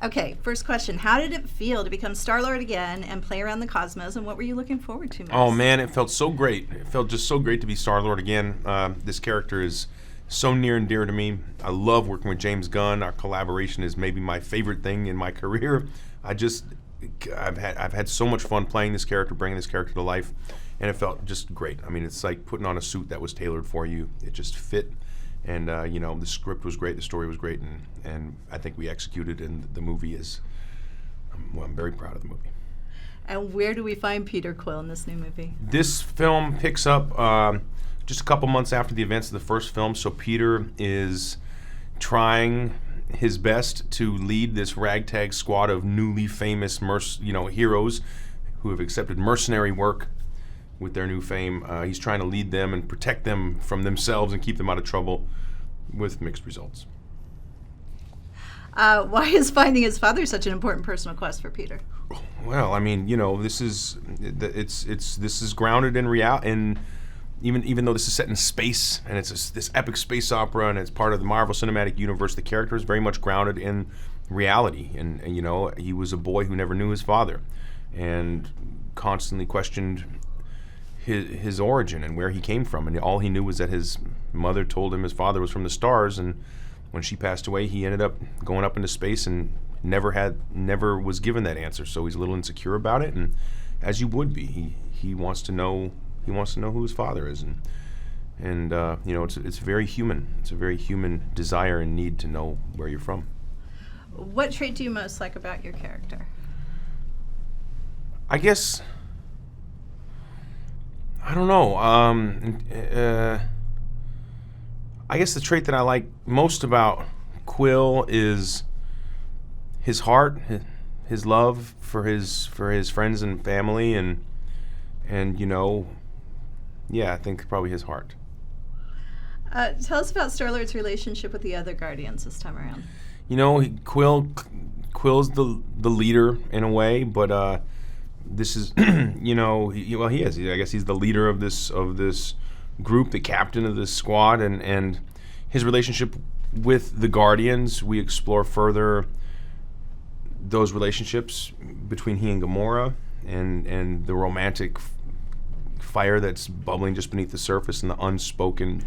Okay, first question. How did it feel to become Star-Lord again and play around the cosmos, and what were you looking forward to most? Oh man, it felt so great. It felt just so great to be Star-Lord again. This character is so near and dear to me. I love working with James Gunn. Our collaboration is maybe my favorite thing in my career. I've had so much fun playing this character, bringing this character to life, and it felt just great. I mean, it's like putting on a suit that was tailored for you. It just fit. And the script was great, the story was great, and I think we executed, and the movie is, well, I'm very proud of the movie. And where do we find Peter Quill in this new movie? This film picks up just a couple months after the events of the first film, so Peter is trying his best to lead this ragtag squad of newly famous heroes who have accepted mercenary work with their new fame. He's trying to lead them and protect them from themselves and keep them out of trouble, with mixed results. Why is finding his father such an important personal quest for Peter? Well, I mean, this is grounded in reality, and even though this is set in space and it's this epic space opera and it's part of the Marvel Cinematic Universe, the character is very much grounded in reality. And he was a boy who never knew his father and constantly questioned his origin and where he came from, and all he knew was that his mother told him his father was from the stars, and when she passed away he ended up going up into space and never was given that answer, so he's a little insecure about it, and as you would be, he wants to know who his father is, and it's very human. It's a very human desire and need to know where you're from. What trait do you most like about your character? I guess, I don't know. I guess the trait that I like most about Quill is his heart, his love for his friends and family, and I think probably his heart. Tell us about Star-Lord's relationship with the other Guardians this time around. Quill's the leader in a way, but this is, he is. I guess he's the leader of this group, the captain of this squad, and his relationship with the Guardians. We explore further those relationships between he and Gamora, and the romantic fire that's bubbling just beneath the surface, and the unspoken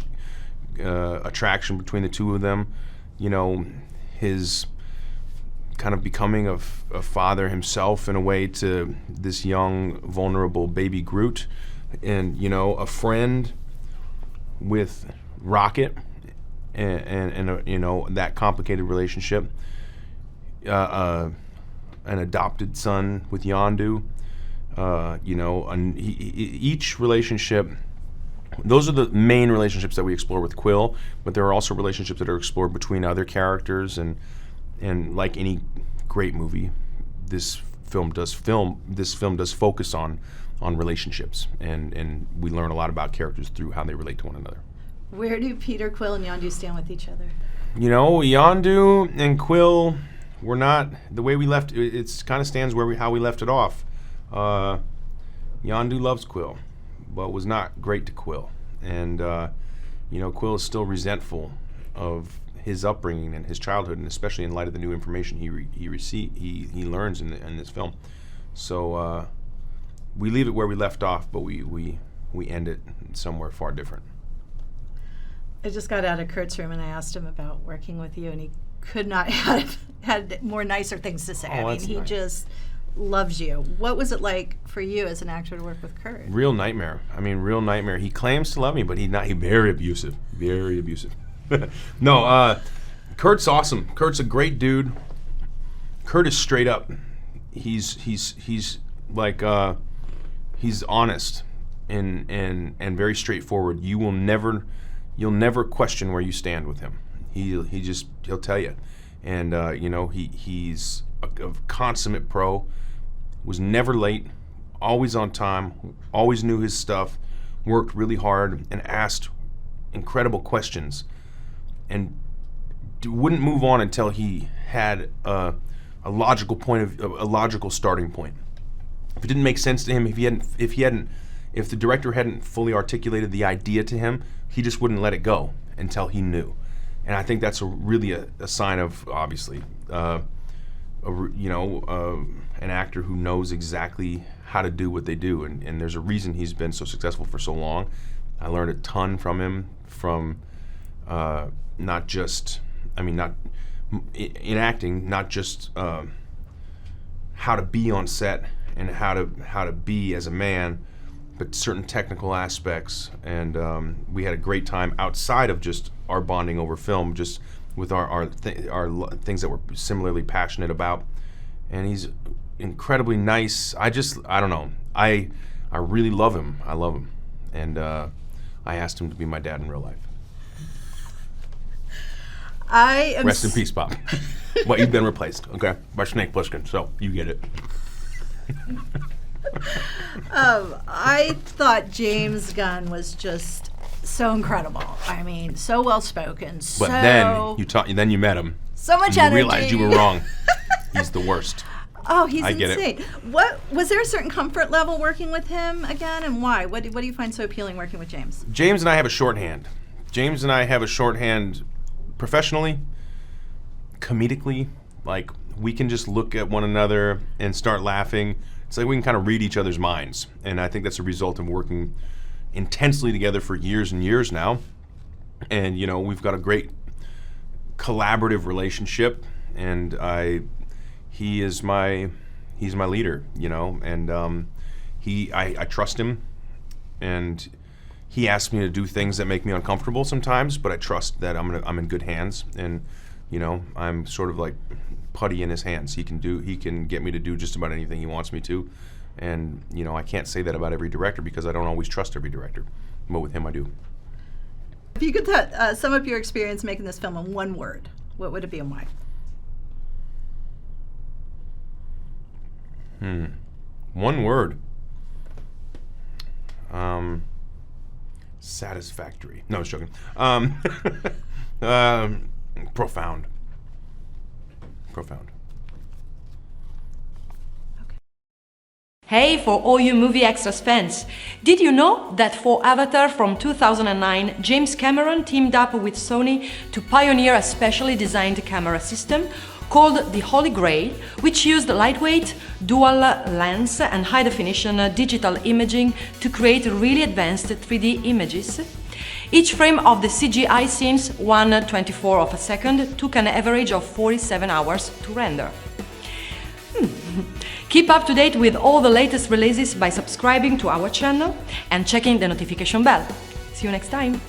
attraction between the two of them. His kind of becoming a father himself in a way to this young, vulnerable baby Groot, and a friend with Rocket, and that complicated relationship. An adopted son with Yondu. Each relationship. Those are the main relationships that we explore with Quill, but there are also relationships that are explored between other characters, and like any great movie, this film does focus on relationships, and we learn a lot about characters through how they relate to one another. Where do Peter Quill and Yondu stand with each other? Yondu and Quill were not the way we left. It kind of stands how we left it off. Yondu loves Quill, but was not great to Quill, and Quill is still resentful of his upbringing and his childhood, and especially in light of the new information he learns in this film. So we leave it where we left off, but we end it somewhere far different. I just got out of Kurt's room and I asked him about working with you, and he could not have had more nicer things to say. He nice. Just loves you. What was it like for you as an actor to work with Kurt? Real nightmare. Real nightmare. He claims to love me, but he's very abusive. Very abusive. No, Kurt's awesome. Kurt's a great dude. Kurt is straight up. He's like he's honest and very straightforward. You'll never question where you stand with him. He'll tell you, and he's a consummate pro. Was never late, always on time, always knew his stuff, worked really hard, and asked incredible questions, and wouldn't move on until he had a logical starting point. If it didn't make sense to him, if the director hadn't fully articulated the idea to him, he just wouldn't let it go until he knew. And I think that's really a sign of, obviously, an actor who knows exactly how to do what they do, and there's a reason he's been so successful for so long. I learned a ton from him, from not just, in acting, not just how to be on set and how to be as a man, but certain technical aspects. And we had a great time outside of just our bonding over film, just with our things that we're similarly passionate about. And he's incredibly nice. I don't know. I really love him. I love him. And I asked him to be my dad in real life. Rest in peace, Bob. But you've been replaced, okay, by Snake Plissken, so you get it. I thought James Gunn was just so incredible. I mean, so well spoken. But then you met him. So much and you energy. realized you were wrong. He's the worst. Oh, he's I get insane. What was there a certain comfort level working with him again, and why? What do you find so appealing working with James? James and I have a shorthand. James and I have a shorthand professionally, comedically. Like, we can just look at one another and start laughing. It's like we can kind of read each other's minds, and I think that's a result of working intensely together for years and years now. And we've got a great collaborative relationship, and he's my leader, and I trust him, and he asks me to do things that make me uncomfortable sometimes, but I trust that I'm in good hands, and I'm sort of like putty in his hands. He can get me to do just about anything he wants me to, and I can't say that about every director because I don't always trust every director, but with him I do. If you could sum up your experience making this film in one word, what would it be and why? One word. Satisfactory. No, I was joking. Profound. Profound. Hey, for all you Movie Extras fans! Did you know that for Avatar from 2009, James Cameron teamed up with Sony to pioneer a specially designed camera system called the Holy Grail, which used lightweight, dual lens and high-definition digital imaging to create really advanced 3D images? Each frame of the CGI scenes, 1/24 of a second, took an average of 47 hours to render. Keep up to date with all the latest releases by subscribing to our channel and checking the notification bell. See you next time!